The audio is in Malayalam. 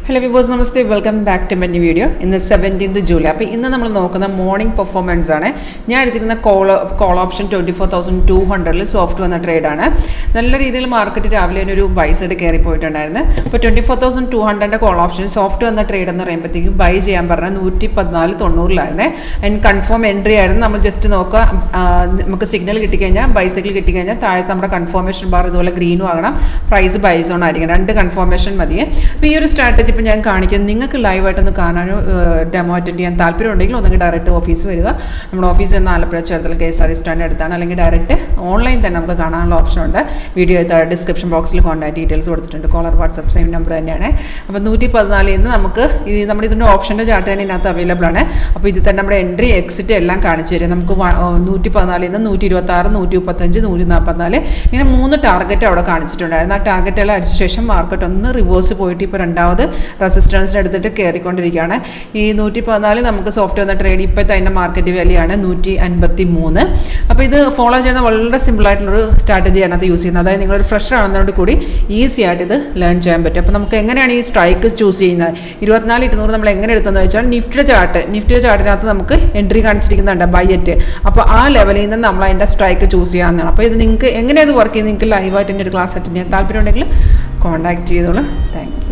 Hello viewers, namaste. Welcome back to my new video. In the 17th July. അപ്പോൾ ഇന്ന് നമ്മൾ നോക്കുന്ന മോർണിംഗ് പെർഫോമൻസ് ആണ്. ഞാൻ എടുത്തിരിക്കുന്ന കോൾ ഓപ്ഷൻ 24,200ൽ സോഫ്റ്റ് വന്ന ട്രേഡ് ആണ്. നല്ല രീതിയിൽ മാർക്കറ്റ് രാവിലെ ഒരു ബൈ സൈഡ് കയറി പോയിട്ടുണ്ടായിരുന്നു. അപ്പോൾ 24,200ന്റെ കോൾ ഓപ്ഷൻ സോഫ്റ്റ് വന്ന ട്രേഡ് എന്ന് പറയുമ്പോഴത്തേക്കും ബൈ ചെയ്യാൻ പറഞ്ഞാൽ 114.90ലായിരുന്നു. അതിന് കൺഫേം എൻട്രി ആയിരുന്നു. നമ്മൾ ജസ്റ്റ് നോക്കുക, നമുക്ക് സിഗ്നൽ കിട്ടിക്കഴിഞ്ഞാൽ ബൈസൈക്കിൾ കിട്ടിക്കഴിഞ്ഞാൽ താഴത്തെ നമ്മുടെ കൺഫർമേഷൻ ബാർ ഇതുപോലെ ഗ്രീനും ആകണം, പ്രൈസ് ബൈ സോൺ ആയിരിക്കണം. രണ്ട് കൺഫർമേഷൻ മതിയെ. അപ്പോൾ ഈ ഒരു സ്ട്രാറ്റജി ഇപ്പോൾ ഞാൻ കാണിക്കുന്നത് നിങ്ങൾക്ക് ലൈവായിട്ടൊന്ന് കാണാനോ ഡെമോ അറ്റൻഡ് ചെയ്യാൻ താല്പര്യമുണ്ടെങ്കിൽ ഒന്നെങ്കിൽ ഡയറക്റ്റ് ഓഫീസ് വരിക. നമ്മുടെ ഓഫീസ് വരുന്ന ആലപ്പുഴ ചേർത്തല KSRTC സ്റ്റാൻഡ് അടുത്താണ്. അല്ലെങ്കിൽ ഡയറക്റ്റ് ഓൺലൈൻ തന്നെ നമുക്ക് കാണാനുള്ള ഓപ്ഷൻ ഉണ്ട്. വീഡിയോ ഡിസ്ക്രിപ്ഷൻ ബോക്സിൽ കോൺടാക്ട് ഡീറ്റെയിൽസ് കൊടുത്തിട്ടുണ്ട്. കോളർ വാട്സപ്പ് സെയിം നമ്പർ തന്നെയാണ്. അപ്പോൾ 114 നിന്ന് നമുക്ക് നമ്മുടെ ഇതിൻ്റെ ഓപ്ഷൻ്റെ ചാർട്ട് തന്നെ ഇതിനകത്ത് അവൈലബിൾ ആണ്. അപ്പോൾ ഇതിൽ തന്നെ നമ്മുടെ എൻട്രി എക്സിറ്റ് എല്ലാം കാണിച്ചു തരും. നമുക്ക് 114 നിന്ന് 126, 135, 144 ഇങ്ങനെ 3 ടാർഗറ്റ് അവിടെ കാണിച്ചിട്ടുണ്ടായിരുന്നു. ആ ടാർഗറ്റ് എല്ലാം അടിച്ച ശേഷം മാർക്കറ്റ് ഒന്ന് റിവേഴ്സ് പോയിട്ട് ഇപ്പോൾ രണ്ടാമത് റെസിസ്റ്റൻസിന് എടുത്തിട്ട് കയറിക്കൊണ്ടിരിക്കുകയാണ്. ഈ 114 നമുക്ക് സോഫ്റ്റ് വന്ന ട്രേഡ് ഇപ്പോഴത്തെ അതിൻ്റെ മാർക്കറ്റ് വാല്യൂ 153. അപ്പോൾ ഇത് ഫോളോ ചെയ്യുന്ന വളരെ സിമ്പിളായിട്ടുള്ളൊരു സ്ട്രാറ്റജി അതിനകത്ത് യൂസ് ചെയ്യുന്നത്. അതായത് നിങ്ങളൊരു ഫ്രഷർ ആണെന്നതുകൊണ്ട് കൂടി ഈസി ആയിട്ട് ഇത് ലേൺ ചെയ്യാൻ പറ്റും. അപ്പോൾ നമുക്ക് എങ്ങനെയാണ് ഈ സ്ട്രൈക്ക് ചൂസ് ചെയ്യുന്നത്? 24,200 നമ്മൾ എങ്ങനെ എടുത്തതെന്ന് വെച്ചാൽ നിഫ്റ്റിയുടെ ചാർട്ടിനകത്ത് നമുക്ക് എൻട്രി കാണിച്ചിരിക്കുന്നുണ്ട് ബൈറ്റ്. അപ്പോൾ ആ ലെവലിൽ നിന്ന് നമ്മൾ അതിൻ്റെ സ്ട്രൈക്ക് ചൂസ് ചെയ്യാവുന്നതാണ്. അപ്പോൾ ഇത് നിങ്ങൾക്ക് എങ്ങനെയത് വർക്ക് ചെയ്യുന്നത് നിങ്ങൾക്ക് ലൈവായിട്ട് എൻ്റെ ഒരു ക്ലാസ് അറ്റൻഡ് ചെയ്യാൻ താല്പര്യമുണ്ടെങ്കിൽ കോൺടാക്ട് ചെയ്തോളൂ. Thank you.